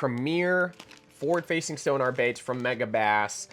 premier forward-facing sonar baits from Megabass.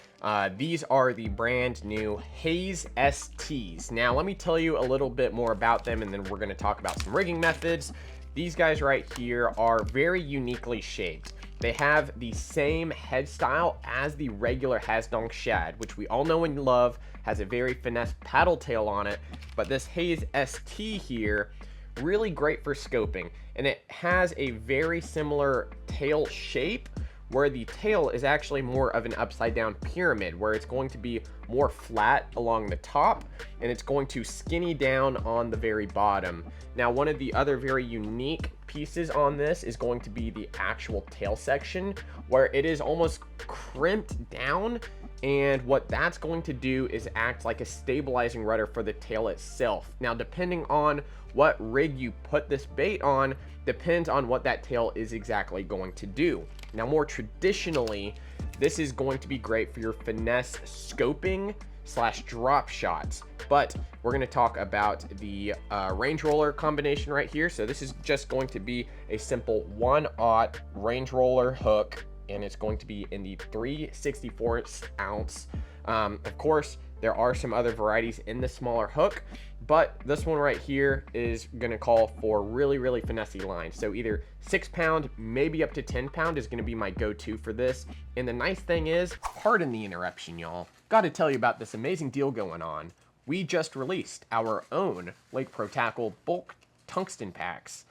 These are the brand new Haze STs. Now, let me tell you a little bit more about them, and then we're going to talk about some rigging methods. These guys right here are very uniquely shaped. They have the same head style as the regular Hasdong Shad, which we all know and love, has a very finesse paddle tail on it, but this Haze ST here, really great for scoping, and it has a very similar tail shape, where the tail is actually more of an upside down pyramid, where it's going to be more flat along the top and it's going to skinny down on the very bottom. Now, one of the other very unique pieces on this is going to be the actual tail section, where it is almost crimped down, and what that's going to do is act like a stabilizing rudder for the tail itself. Now, depending on what rig you put this bait on, depends on what that tail is exactly going to do. Now, more traditionally, this is going to be great for your finesse scoping / drop shots, but we're going to talk about the range roller combination right here. So this is just going to be a simple 1/0 range roller hook, and it's going to be in the 3/64 ounce. Of course, there are some other varieties in the smaller hook, but this one right here is going to call for really finessey lines. So either 6 pound, maybe up to 10 pound is going to be my go-to for this. And the nice thing is, pardon the interruption, y'all, got to tell you about this amazing deal going on. We just released our own Lake Pro Tackle bulk tungsten packs,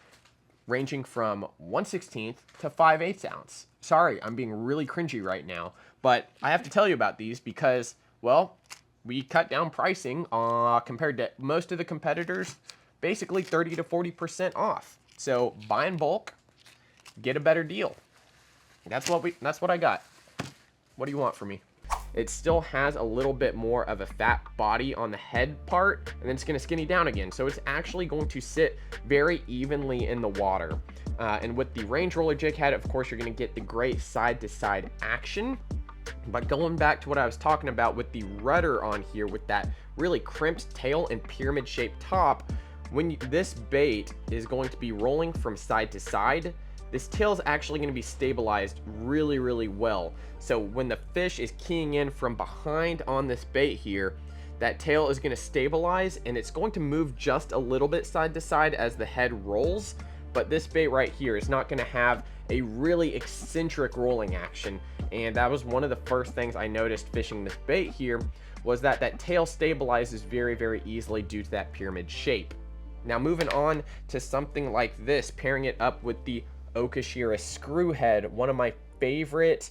ranging from 1/16 to 5/8 ounce. Sorry, I'm being really cringy right now, but I have to tell you about these because, well, we cut down pricing compared to most of the competitors, basically 30 to 40% off. So buy in bulk, get a better deal. That's what I got. What do you want from me? It still has a little bit more of a fat body on the head part, and then it's going to skinny down again. So it's actually going to sit very evenly in the water. And with the range roller jig head, of course, you're going to get the great side-to-side action. But going back to what I was talking about with the rudder on here, with that really crimped tail and pyramid shaped top, when this bait is going to be rolling from side to side, this tail is actually going to be stabilized really well. So when the fish is keying in from behind on this bait here, that tail is going to stabilize, and it's going to move just a little bit side to side as the head rolls. But this bait right here is not going to have a really eccentric rolling action. And that was one of the first things I noticed fishing this bait here, was that that tail stabilizes very easily due to that pyramid shape. Now, moving on to something like this, pairing it up with the Okashira screw head, one of my favorite,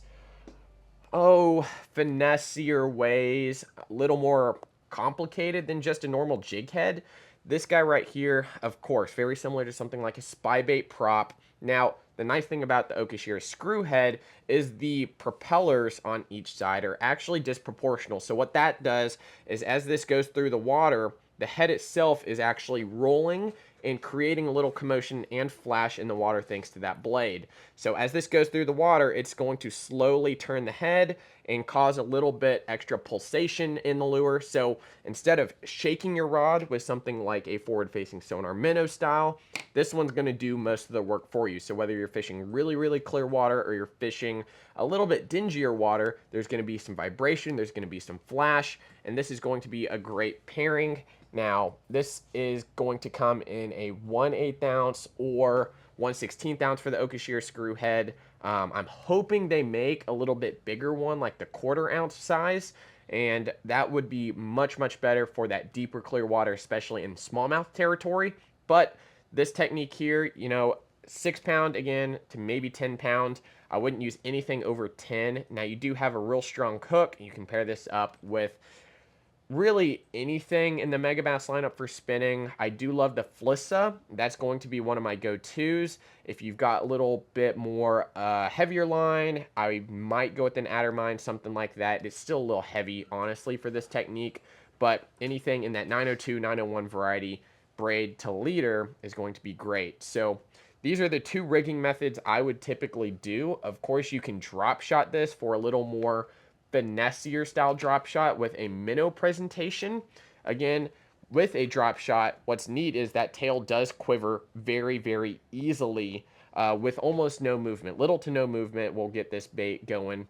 finessier ways, a little more complicated than just a normal jig head. This guy right here, of course, very similar to something like a spy bait prop. Now, the nice thing about the Okashira screw head is the propellers on each side are actually disproportional. So what that does is, as this goes through the water, the head itself is actually rolling and creating a little commotion and flash in the water thanks to that blade. So as this goes through the water, it's going to slowly turn the head and cause a little bit extra pulsation in the lure. So instead of shaking your rod with something like a forward-facing sonar minnow style, this one's going to do most of the work for you. So whether you're fishing really clear water or you're fishing a little bit dingier water, there's going to be some vibration, there's going to be some flash, and this is going to be a great pairing. Now, this is going to come in a 1/8 ounce or 1/16 ounce for the Okashira screw head. I'm hoping they make a little bit bigger one, like the 1/4 ounce size, and that would be much better for that deeper clear water, especially in smallmouth territory. But this technique here, 6 pound again to maybe 10 pound. I wouldn't use anything over 10. Now, you do have a real strong hook. You can pair this up with really anything in the Megabass lineup for spinning. I do love the Flissa. That's going to be one of my go-tos. If you've got a little bit more heavier line, I might go with an Addermine, something like that. It's still a little heavy, honestly, for this technique, but anything in that 902, 901 variety, braid to leader, is going to be great. So these are the two rigging methods I would typically do. Of course, you can drop shot this for a little more finessier style drop shot with a minnow presentation. Again, with a drop shot, what's neat is that tail does quiver very easily with almost no movement. Little to no movement will get this bait going.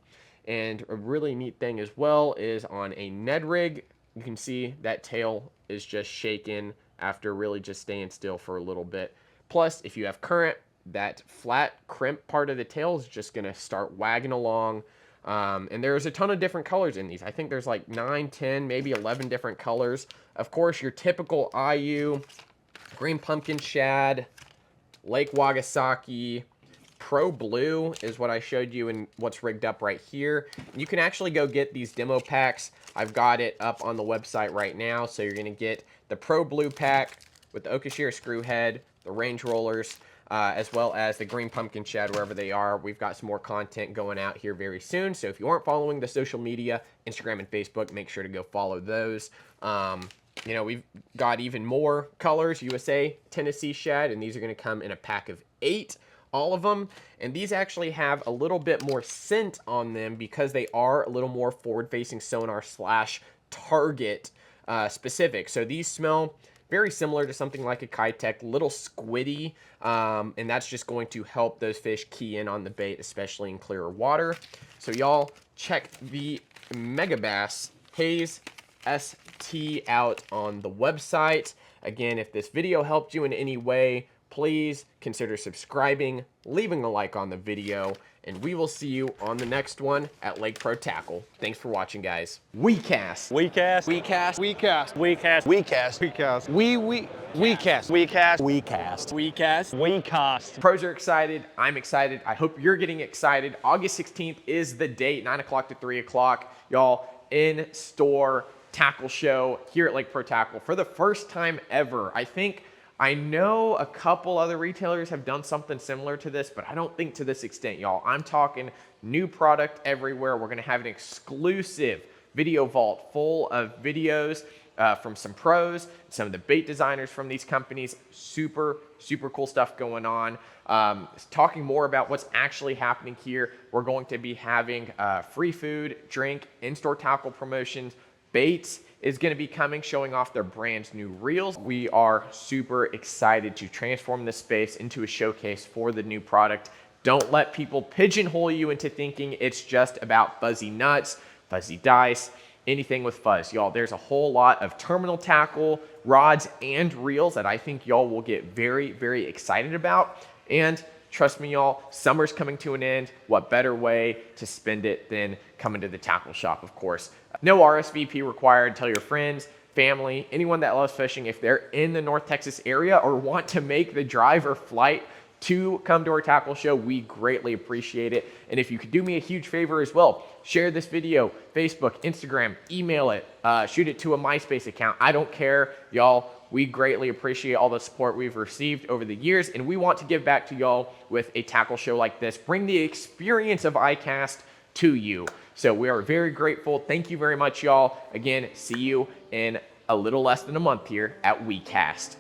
And a really neat thing as well is on a Ned rig, you can see that tail is just shaking after really just staying still for a little bit. Plus, if you have current, that flat crimp part of the tail is just going to start wagging along. And there's a ton of different colors in these. I think there's like 9, 10, maybe 11 different colors. Of course, your typical IU, green pumpkin shad, Lake Wagasaki, Pro Blue is what I showed you and what's rigged up right here. You can actually go get these demo packs. I've got it up on the website right now. So you're going to get the Pro Blue pack with the Okashira screw head, the range rollers, as well as the green pumpkin shed wherever they are. We've got some more content going out here very soon. So if you aren't following the social media, Instagram and Facebook, make sure to go follow those. You know, we've got even more colors, USA, Tennessee shad, and these are going to come in a pack of 8. All of them, and these actually have a little bit more scent on them because they are a little more forward-facing sonar slash target specific. So these smell very similar to something like a Kitech, little squiddy, and that's just going to help those fish key in on the bait, especially in clearer water. So y'all check the Megabass Haze ST out on the website. Again, if this video helped you in any way, please consider subscribing, leaving a like on the video, and we will see you on the next one at Lake Pro Tackle. Thanks for watching, guys. We cast. We cast. We cast. We cast. We cast. We cast. We cast. We cast. We cast. We cast. We cast. We cast. Pros are excited. I'm excited. I hope you're getting excited. August 16th is the date, 9 o'clock to 3 o'clock. Y'all, in-store tackle show here at Lake Pro Tackle for the first time ever. I know a couple other retailers have done something similar to this, but I don't think to this extent, y'all. I'm talking new product everywhere. We're going to have an exclusive video vault full of videos from some pros, some of the bait designers from these companies. Super, super cool stuff going on. Talking more about what's actually happening here. We're going to be having free food, drink, in-store tackle promotions, baits is going to be coming, showing off their brand new reels. We are super excited to transform this space into a showcase for the new product. Don't let people pigeonhole you into thinking it's just about fuzzy nuts, fuzzy dice, anything with fuzz. Y'all, there's a whole lot of terminal tackle, rods, and reels that I think y'all will get very, very excited about. And trust me, y'all, summer's coming to an end. What better way to spend it than coming to the tackle shop, of course. No RSVP required. Tell your friends, family, anyone that loves fishing, if they're in the North Texas area or want to make the drive or flight to come to our tackle show, we greatly appreciate it. And if you could do me a huge favor as well, share this video, Facebook, Instagram, email it, shoot it to a MySpace account. I don't care, y'all. We greatly appreciate all the support we've received over the years, and we want to give back to y'all with a tackle show like this. Bring the experience of iCast to you. So we are very grateful. Thank you very much, y'all. Again, see you in a little less than a month here at WeCast.